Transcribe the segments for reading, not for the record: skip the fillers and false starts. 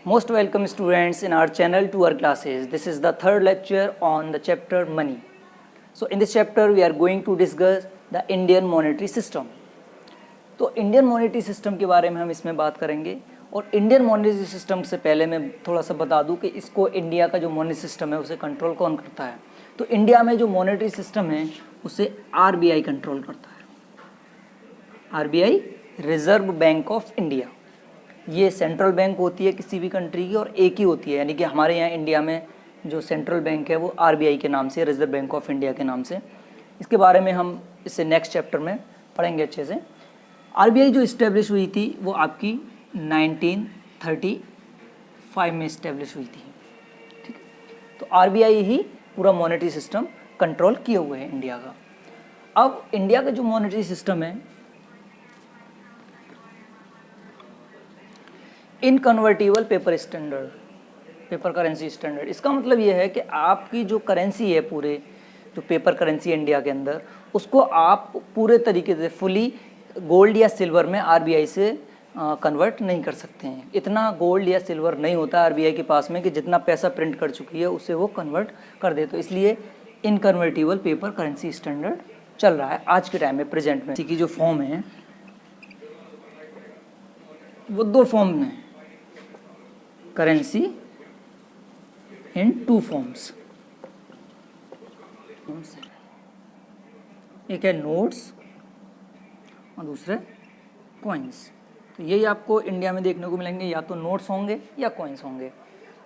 Most welcome students in our channel to our classes. This is the third lecture on the chapter money. So in this chapter we are going to discuss the Indian monetary system. तो Indian monetary system के बारे में हम इसमें बात करेंगे और Indian monetary system से पहले मैं थोड़ा सा बता दूं कि इसको इंडिया का जो मॉनेटरी सिस्टम है उसे कंट्रोल कौन करता है। तो इंडिया में जो मॉनेटरी सिस्टम है उसे आरबीआई कंट्रोल करता है। RBI reserve bank of India, ये सेंट्रल बैंक होती है किसी भी कंट्री की और एक ही होती है, यानी कि हमारे यहाँ इंडिया में जो सेंट्रल बैंक है वो आरबीआई के नाम से, रिजर्व बैंक ऑफ इंडिया के नाम से। इसके बारे में हम इससे नेक्स्ट चैप्टर में पढ़ेंगे अच्छे से। आरबीआई जो इस्टेब्लिश हुई थी वो आपकी 1935 में इस्टेब्लिश हुई थी। ठीक है, तो आरबीआई ही पूरा मॉनेटरी सिस्टम कंट्रोल किए हुए है इंडिया का। अब इंडिया का जो मॉनेटरी सिस्टम है, inconvertible paper standard, paper currency standard, इसका मतलब ये है कि आपकी जो करेंसी है, पूरे जो पेपर करेंसी इंडिया के अंदर, उसको आप पूरे तरीके से फुली गोल्ड या सिल्वर में आरबीआई से कन्वर्ट नहीं कर सकते हैं। इतना गोल्ड या सिल्वर नहीं होता आरबीआई के पास में कि जितना पैसा प्रिंट कर चुकी है उसे वो कन्वर्ट कर दे। तो इसलिए इनकन्वर्टिबल पेपर करेंसी स्टैंडर्ड चल रहा है आज के टाइम में, प्रेजेंट में। इसी की जो फॉर्म है वो दो फॉर्म में, करेंसी इन टू फॉर्म्स। एक है नोट्स और दूसरे कॉइन्स। तो यही आपको इंडिया में देखने को मिलेंगे, या तो नोट्स होंगे या कॉइन्स होंगे।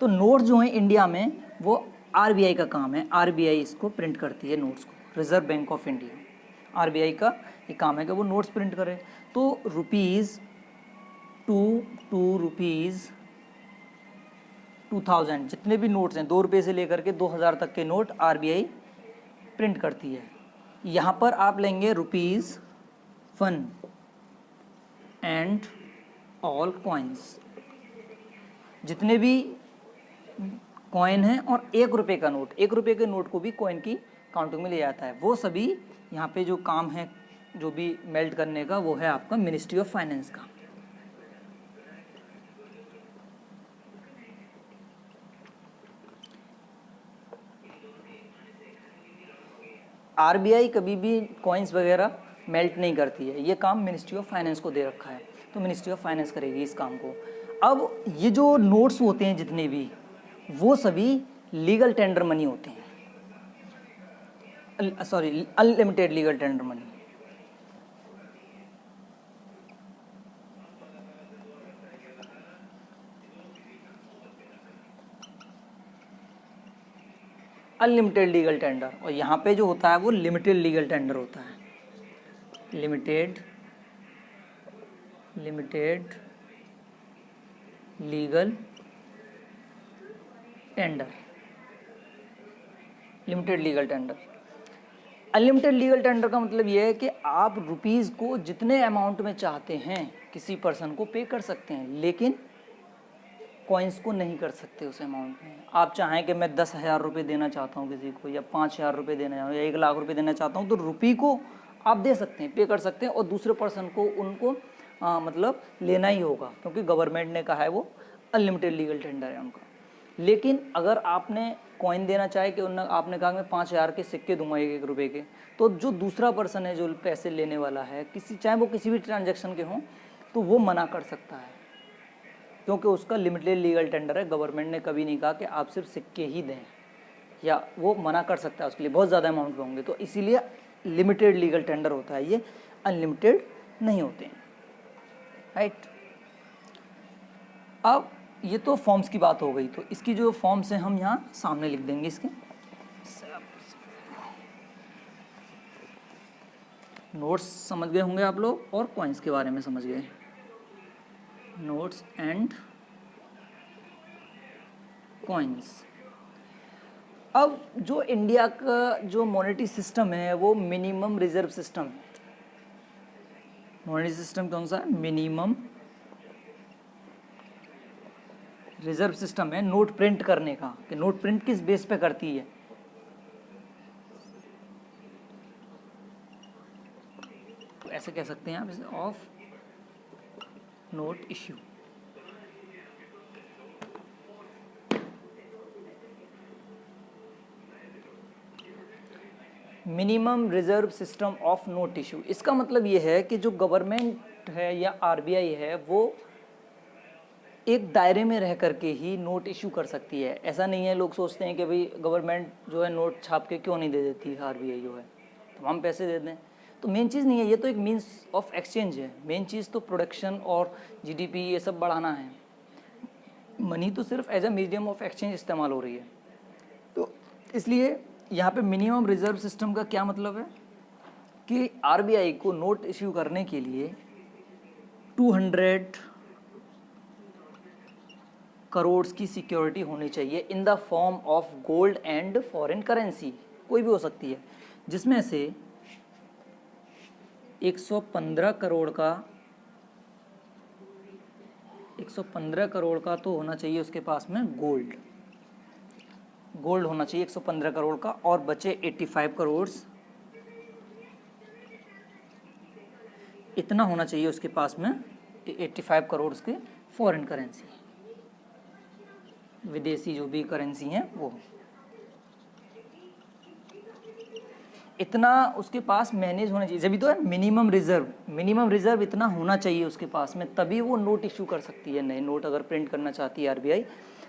तो नोट्स जो हैं इंडिया में वो आरबीआई का काम है, आरबीआई इसको प्रिंट करती है नोट्स को, reserve bank of India. RBI का ये काम है कि वो नोट्स प्रिंट करे। तो रुपीज़ 2000 जितने भी नोट्स हैं, 2 रुपये से लेकर के 2000 तक के नोट आरबीआई प्रिंट करती है। यहाँ पर आप लेंगे ₹1 एंड ऑल कॉइन्स, जितने भी कॉइन हैं और 1 रुपये का नोट, 1 रुपये के नोट को भी कॉइन की काउंटिंग में लिया जाता है। वो सभी यहाँ पे जो काम है जो भी मेल्ट करने का, वो है आपका मिनिस्ट्री ऑफ फाइनेंस का। आरबीआई कभी भी कॉइन्स वगैरह मेल्ट नहीं करती है, ये काम मिनिस्ट्री ऑफ फाइनेंस को दे रखा है। तो मिनिस्ट्री ऑफ फाइनेंस करेगी इस काम को। अब ये जो नोट्स होते हैं जितने भी, वो सभी लीगल टेंडर मनी होते हैं, sorry unlimited legal tender money. Unlimited legal tender, और यहाँ पे जो होता है वो लिमिटेड लीगल टेंडर होता है। Limited legal tender, limited legal tender. Unlimited legal tender का मतलब ये है कि आप रुपीज़ को जितने अमाउंट में चाहते हैं किसी पर्सन को पे कर सकते हैं, लेकिन कॉइन्स को नहीं कर सकते उस अमाउंट में। आप चाहें कि मैं 10,000 रुपये देना चाहता हूँ किसी को, या 5,000 रुपये देना चाहता हूँ, या 1 लाख रुपये देना चाहता हूँ, तो रुपये को आप दे सकते हैं, पे कर सकते हैं, और दूसरे पर्सन को उनको मतलब लेना ही होगा, क्योंकि गवर्नमेंट ने कहा है वो अनलिमिटेड लीगल टेंडर है उनका। लेकिन अगर आपने कॉइन देना चाहे कि आपने कहा मैं 5,000 के सिक्के दूंगा 1-1 रुपये के, तो जो दूसरा पर्सन है जो पैसे लेने वाला है, चाहे वो किसी भी ट्रांजेक्शन के हों, तो वो मना कर सकता है, क्योंकि उसका लिमिटेड लीगल टेंडर है। गवर्नमेंट ने कभी नहीं कहा कि आप सिर्फ सिक्के ही दें, या वो मना कर सकता है उसके लिए, बहुत ज़्यादा अमाउंट में होंगे। तो इसीलिए लिमिटेड लीगल टेंडर होता है, ये अनलिमिटेड नहीं होते हैं, राइट। अब ये तो फॉर्म्स की बात हो गई, तो इसकी जो फॉर्म्स हैं हम यहाँ सामने लिख देंगे। इसके नोट्स समझ गए होंगे आप लोग, और कॉइन्स के बारे में समझ गए, नोट्स एंड कॉइन्स। अब जो इंडिया का जो मॉनेटरी सिस्टम है वो मिनिमम रिजर्व सिस्टम है। मॉनेटरी सिस्टम कौन सा है? मिनिमम रिजर्व सिस्टम है नोट प्रिंट करने का, कि नोट प्रिंट किस बेस पे करती है। तो ऐसे कह सकते हैं आप इसे, of note issue. Minimum reserve system of note issue, इसका मतलब ये है कि जो गवर्नमेंट है या आरबीआई है वो एक दायरे में रह करके ही नोट इशू कर सकती है। ऐसा नहीं है, लोग सोचते हैं कि भाई गवर्नमेंट जो है नोट छाप के क्यों नहीं दे देती आरबीआई जो है, तो हम पैसे दे दें। तो मेन चीज़ नहीं है, ये तो एक मीन्स ऑफ एक्सचेंज है। मेन चीज़ तो प्रोडक्शन और जीडीपी ये सब बढ़ाना है। मनी तो सिर्फ as a medium of exchange इस्तेमाल हो रही है। तो इसलिए यहाँ पे मिनिमम रिजर्व सिस्टम का क्या मतलब है कि आरबीआई को नोट इश्यू करने के लिए 200 करोड़ की सिक्योरिटी होनी चाहिए in the form of gold and foreign currency, कोई भी हो सकती है, जिसमें से 115 करोड़ का तो होना चाहिए उसके पास में गोल्ड होना चाहिए 115 करोड़ का, और बचे 85 करोड़ इतना होना चाहिए उसके पास में 85 करोड़ के फॉरेन करेंसी, विदेशी जो भी करेंसी हैं वो, इतना उसके पास मैनेज होना चाहिए। जब तो है मिनिमम रिजर्व इतना होना चाहिए उसके पास में, तभी वो नोट इशू कर सकती है। नए नोट अगर प्रिंट करना चाहती है आरबीआई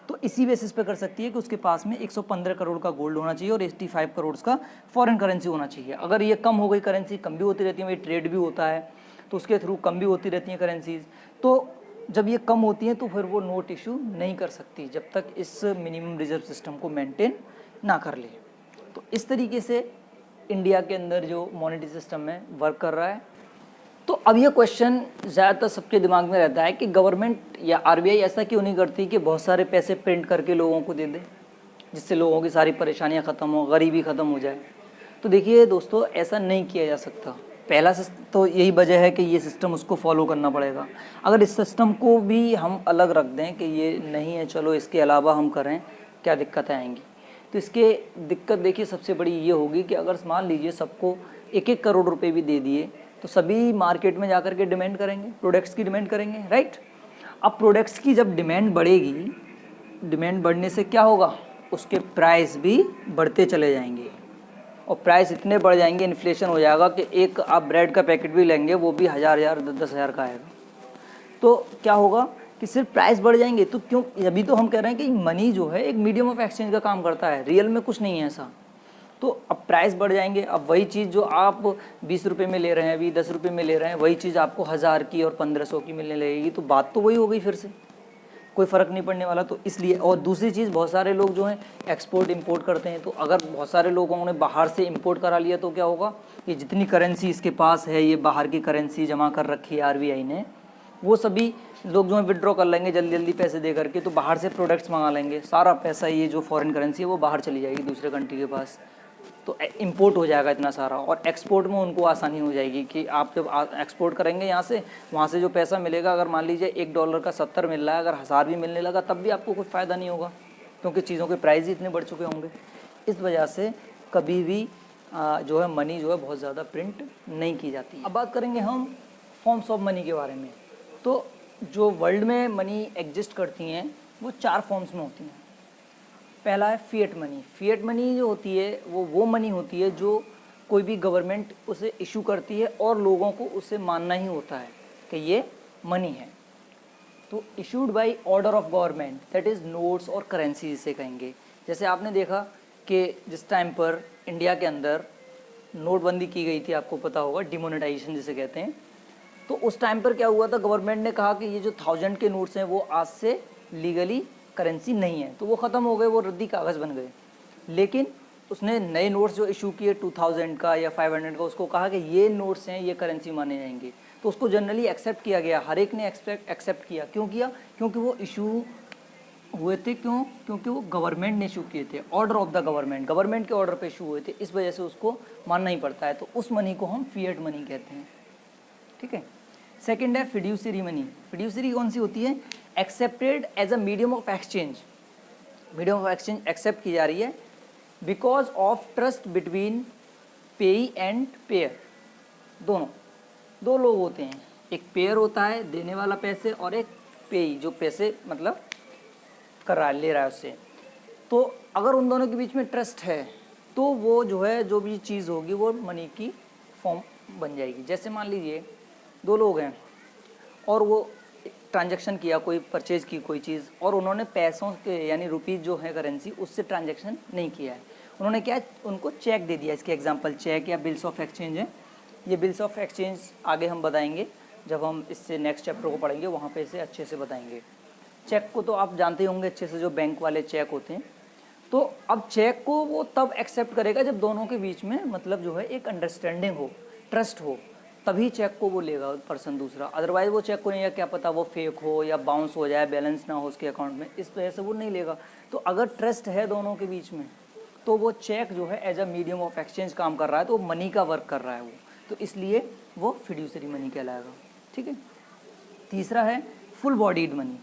तो इसी बेसिस पे कर सकती है कि उसके पास में 115 करोड़ का गोल्ड होना चाहिए और 85 करोड़ का फॉरेन करेंसी होना चाहिए। अगर ये कम हो गई, करेंसी कम भी होती रहती है, ट्रेड भी होता है तो उसके थ्रू कम भी होती रहती हैं करेंसीज, तो जब ये कम होती हैं तो फिर वो नोट इशू नहीं कर सकती जब तक इस मिनिमम रिजर्व सिस्टम को मेंटेन ना कर ले। तो इस तरीके से इंडिया के अंदर जो मॉनेटरी सिस्टम है वर्क कर रहा है। तो अब ये क्वेश्चन ज़्यादातर सबके दिमाग में रहता है कि गवर्नमेंट या आरबीआई ऐसा क्यों नहीं करती कि बहुत सारे पैसे प्रिंट करके लोगों को दे दे, जिससे लोगों की सारी परेशानियां ख़त्म हो, गरीबी ख़त्म हो जाए। तो देखिए दोस्तों, ऐसा नहीं किया जा सकता। पहला तो यही वजह है कि ये सिस्टम उसको फॉलो करना पड़ेगा। अगर इस सिस्टम को भी हम अलग रख दें कि ये नहीं है, चलो इसके अलावा हम करें, क्या दिक्कतें आएंगी। तो इसके दिक्कत देखिए सबसे बड़ी ये होगी कि अगर मान लीजिए सबको 1-1 करोड़ रुपए भी दे दिए तो सभी मार्केट में जाकर के डिमांड करेंगे, प्रोडक्ट्स की डिमांड करेंगे, राइट। अब प्रोडक्ट्स की जब डिमांड बढ़ेगी, डिमांड बढ़ने से क्या होगा, उसके प्राइस भी बढ़ते चले जाएंगे, और प्राइस इतने बढ़ जाएंगे, इन्फ्लेशन हो जाएगा कि एक आप ब्रेड का पैकेट भी लेंगे वो भी 1000 10,000 का आएगा। तो क्या होगा कि सिर्फ प्राइस बढ़ जाएंगे। तो क्यों, अभी तो हम कह रहे हैं कि मनी जो है एक मीडियम ऑफ एक्सचेंज का काम करता है, रियल में कुछ नहीं है ऐसा। तो अब प्राइस बढ़ जाएंगे, अब वही चीज़ जो आप 20 रुपये में ले रहे हैं, अभी 10 रुपये में ले रहे हैं, वही चीज़ आपको 1000 की और 1500 की मिलने लगेगी। तो बात तो वही हो गई, फिर से कोई फ़र्क नहीं पड़ने वाला। तो इसलिए, और दूसरी चीज़, बहुत सारे लोग जो हैं एक्सपोर्ट इंपोर्ट करते हैं, तो अगर बहुत सारे लोगों ने बाहर से इंपोर्ट करा लिया तो क्या होगा कि जितनी करेंसी इसके पास है, ये बाहर की करेंसी जमा कर रखी है आरबीआई ने, वो सभी लोग जो है विड्रॉ कर लेंगे जल्दी जल्दी पैसे दे करके, तो बाहर से प्रोडक्ट्स मंगा लेंगे, सारा पैसा ये जो फॉरेन करेंसी है वो बाहर चली जाएगी दूसरे कंट्री के पास, तो इंपोर्ट हो जाएगा इतना सारा। और एक्सपोर्ट में उनको आसानी हो जाएगी कि आप जब एक्सपोर्ट करेंगे यहाँ से, वहाँ से जो पैसा मिलेगा, अगर मान लीजिए $1 का 70 मिल रहा है, अगर 1000 भी मिलने लगा तब भी आपको कुछ फ़ायदा नहीं होगा, क्योंकि चीज़ों के प्राइस ही इतने बढ़ चुके होंगे। इस वजह से कभी भी जो है मनी जो है बहुत ज़्यादा प्रिंट नहीं की जाती। अब बात करेंगे हम फॉर्म्स ऑफ मनी के बारे में। तो जो वर्ल्ड में मनी एग्जिस्ट करती हैं वो 4 फॉर्म्स में होती हैं। पहला है फिएट मनी। फिएट मनी जो होती है वो मनी होती है जो कोई भी गवर्नमेंट उसे इशू करती है और लोगों को उसे मानना ही होता है कि ये मनी है। तो issued by order of government, that is notes और करेंसी जिसे कहेंगे। जैसे आपने देखा कि जिस टाइम पर इंडिया के अंदर नोटबंदी की गई थी, आपको पता होगा, डिमोनेटाइजेशन जिसे कहते हैं, तो उस टाइम पर क्या हुआ था, गवर्नमेंट ने कहा कि ये जो 1000 के नोट्स हैं वो आज से लीगली करेंसी नहीं है, तो वो ख़त्म हो गए, वो रद्दी कागज़ बन गए। लेकिन उसने नए नोट्स जो इशू किए 2000 का या 500 का, उसको कहा कि ये नोट्स हैं, ये करेंसी माने जाएंगे। तो उसको जनरली एक्सेप्ट किया गया, हर एक ने एक्सेप्ट किया। क्यों किया? क्योंकि वो इशू हुए थे। क्यों? क्योंकि वो गवर्नमेंट ने इशू किए थे, ऑर्डर ऑफ द गवर्नमेंट के ऑर्डर पे इशू हुए थे, इस वजह से उसको मानना ही पड़ता है। तो उस मनी को हम फिएट मनी कहते हैं, ठीक है। सेकंड है फिड्यूसरी मनी। फिड्यूसरी कौन सी होती है? Accepted as a medium of exchange. Medium of exchange accept की जा रही है because of trust between payee and payer. दोनों, दो लोग होते हैं, एक पेयर होता है देने वाला पैसे, और एक पेई जो पैसे मतलब कर रहा है, ले रहा है उससे। तो अगर उन दोनों के बीच में ट्रस्ट है तो वो जो है जो भी चीज़ होगी वो मनी की फॉर्म बन जाएगी। जैसे मान लीजिए दो लोग हैं और वो ट्रांजैक्शन किया, कोई परचेज की कोई चीज़, और उन्होंने पैसों के यानी रुपीज़ जो है करेंसी उससे ट्रांजैक्शन नहीं किया है, उन्होंने क्या उनको चेक दे दिया। इसके एग्जांपल चेक या बिल्स ऑफ एक्सचेंज है। ये बिल्स ऑफ एक्सचेंज आगे हम बताएंगे जब हम इससे नेक्स्ट चैप्टर को पढ़ेंगे, वहाँ पे इसे अच्छे से बताएंगे। चेक को तो आप जानते ही होंगे अच्छे से, जो बैंक वाले चेक होते हैं। तो अब चेक को वो तब एक्सेप्ट करेगा जब दोनों के बीच में मतलब जो है एक अंडरस्टैंडिंग हो, ट्रस्ट हो, तभी चेक को वो लेगा पर्सन दूसरा। अदरवाइज वो चेक को नहीं, या क्या पता वो फेक हो या बाउंस हो जाए, बैलेंस ना हो उसके अकाउंट में, इस वजह से वो नहीं लेगा। तो अगर ट्रस्ट है दोनों के बीच में तो वो चेक जो है as a medium of exchange काम कर रहा है, तो वो मनी का वर्क कर रहा है वो, तो इसलिए वो फिड्यूसरी मनी कहलाएगा। ठीक है। तीसरा है full bodied money.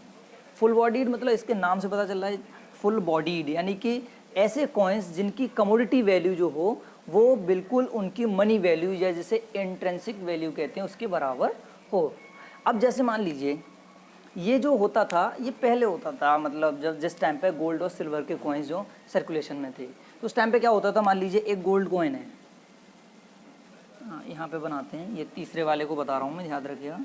Full bodied मतलब इसके नाम से पता चल रहा है फुल बॉडीड, यानी कि ऐसे कॉइन्स जिनकी कमोडिटी वैल्यू जो हो वो बिल्कुल उनकी मनी वैल्यू या जैसे इंट्रिंसिक वैल्यू कहते हैं उसके बराबर हो। अब जैसे मान लीजिए ये जो होता था ये पहले होता था, मतलब जब जिस टाइम पे गोल्ड और सिल्वर के कॉइन्स जो सर्कुलेशन में थे, तो उस टाइम पे क्या होता था, मान लीजिए एक गोल्ड कॉइन है, यहाँ पे बनाते हैं, ये तीसरे वाले को बता रहा हूँ मैं, याद रखिएगा।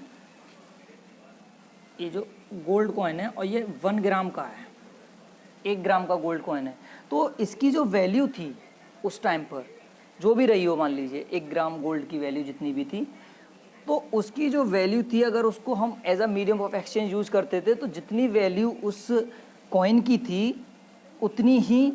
ये जो गोल्ड कॉइन है और ये 1 ग्राम का है, 1 ग्राम का गोल्ड कॉइन है, तो इसकी जो वैल्यू थी उस टाइम पर जो भी रही हो, मान लीजिए 1 ग्राम गोल्ड की वैल्यू जितनी भी थी, तो उसकी जो वैल्यू थी अगर उसको हम as a medium of exchange use करते थे तो जितनी वैल्यू उस कॉइन की थी उतनी ही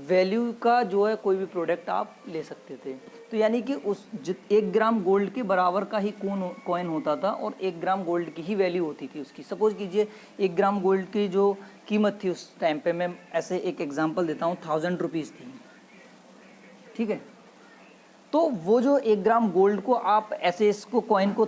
वैल्यू का जो है कोई भी प्रोडक्ट आप ले सकते थे। तो यानी कि उस 1 ग्राम गोल्ड के बराबर का ही कॉइन होता था और 1 ग्राम गोल्ड की ही वैल्यू होती थी उसकी। सपोज कीजिए 1 ग्राम गोल्ड की जो कीमत थी उस टाइम पे, मैं ऐसे एक एग्जांपल देता हूँ, 1000 रुपीज़ थी। ठीक है। तो वो जो 1 ग्राम गोल्ड को आप ऐसे इसको कॉइन को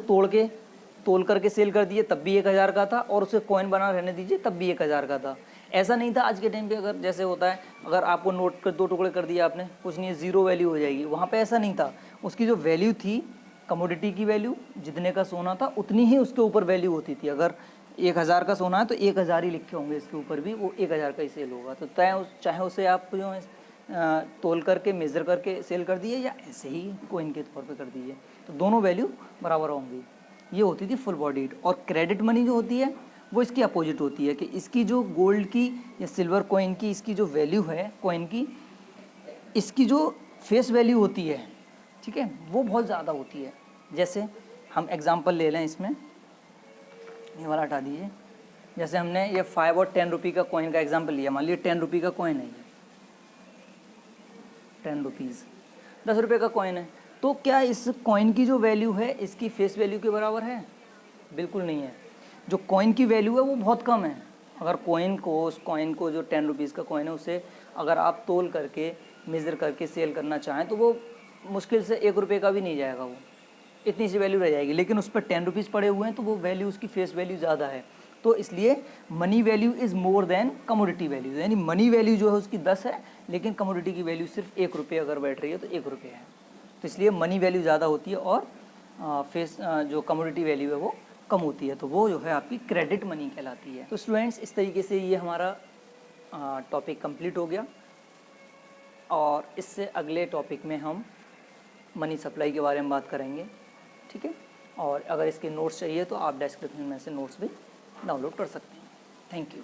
तोल करके सेल कर दिए तब भी 1000 का था, और उसे कॉइन बना रहने दीजिए तब भी 1000 का था। ऐसा नहीं था आज के टाइम पे, अगर जैसे होता है अगर आपको नोट कर 2 टुकड़े कर दिया आपने, कुछ नहीं है, ज़ीरो वैल्यू हो जाएगी। वहाँ पे ऐसा नहीं था, उसकी जो वैल्यू थी कमोडिटी की वैल्यू, जितने का सोना था उतनी ही उसके ऊपर वैल्यू होती थी। अगर 1000 का सोना है तो 1000 ही लिखे होंगे इसके ऊपर भी, वो 1000 का ही सेल होगा। तो चाहे उसे आप जो है तोल करके मेज़र करके सेल कर दिए या ऐसे ही कॉइन के तौर पे कर दीजिए, तो दोनों वैल्यू बराबर होंगी। ये होती थी फुल बॉडीड। और क्रेडिट मनी जो होती है वो इसकी अपोजिट होती है कि इसकी जो गोल्ड की या सिल्वर कॉइन की इसकी जो वैल्यू है कॉइन की, इसकी जो फेस वैल्यू होती है, ठीक है, वो बहुत ज़्यादा होती है। जैसे हम एग्जांपल ले लें इसमें, ये वाला हटा दीजिए। जैसे हमने ये 5 और 10 रुपये का कॉइन का एग्जांपल लिया, मान लीजिए 10 रुपये का कॉइन है, ये 10 रुपीज़ 10 रुपये का कॉइन है, तो क्या इस कॉइन की जो वैल्यू है इसकी फेस वैल्यू के बराबर है? बिल्कुल नहीं है। जो कॉइन की वैल्यू है वो बहुत कम है। अगर उस कॉइन को जो 10 रुपीज़ का कॉइन है उसे अगर आप तोल करके मेज़र करके सेल करना चाहें तो वो मुश्किल से 1 रुपये का भी नहीं जाएगा, वो इतनी सी वैल्यू रह जाएगी। लेकिन उस पर 10 रुपीज़ पड़े हुए हैं तो वो वैल्यू, उसकी फेस वैल्यू ज़्यादा है। तो इसलिए money value is more than commodity value, यानी मनी वैल्यू जो है उसकी 10 है लेकिन कमोडिटी की वैल्यू सिर्फ 1 रुपये अगर बैठ रही है तो 1 रुपये है। तो इसलिए मनी वैल्यू ज़्यादा होती है और जो कमोडिटी वैल्यू है वो कम होती है, तो वो जो है आपकी क्रेडिट मनी कहलाती है। तो स्टूडेंट्स, इस तरीके से ये हमारा टॉपिक कंप्लीट हो गया, और इससे अगले टॉपिक में हम मनी सप्लाई के बारे में बात करेंगे। ठीक है। और अगर इसके नोट्स चाहिए तो आप डिस्क्रिप्शन में से नोट्स भी डाउनलोड कर सकते हैं। Thank you.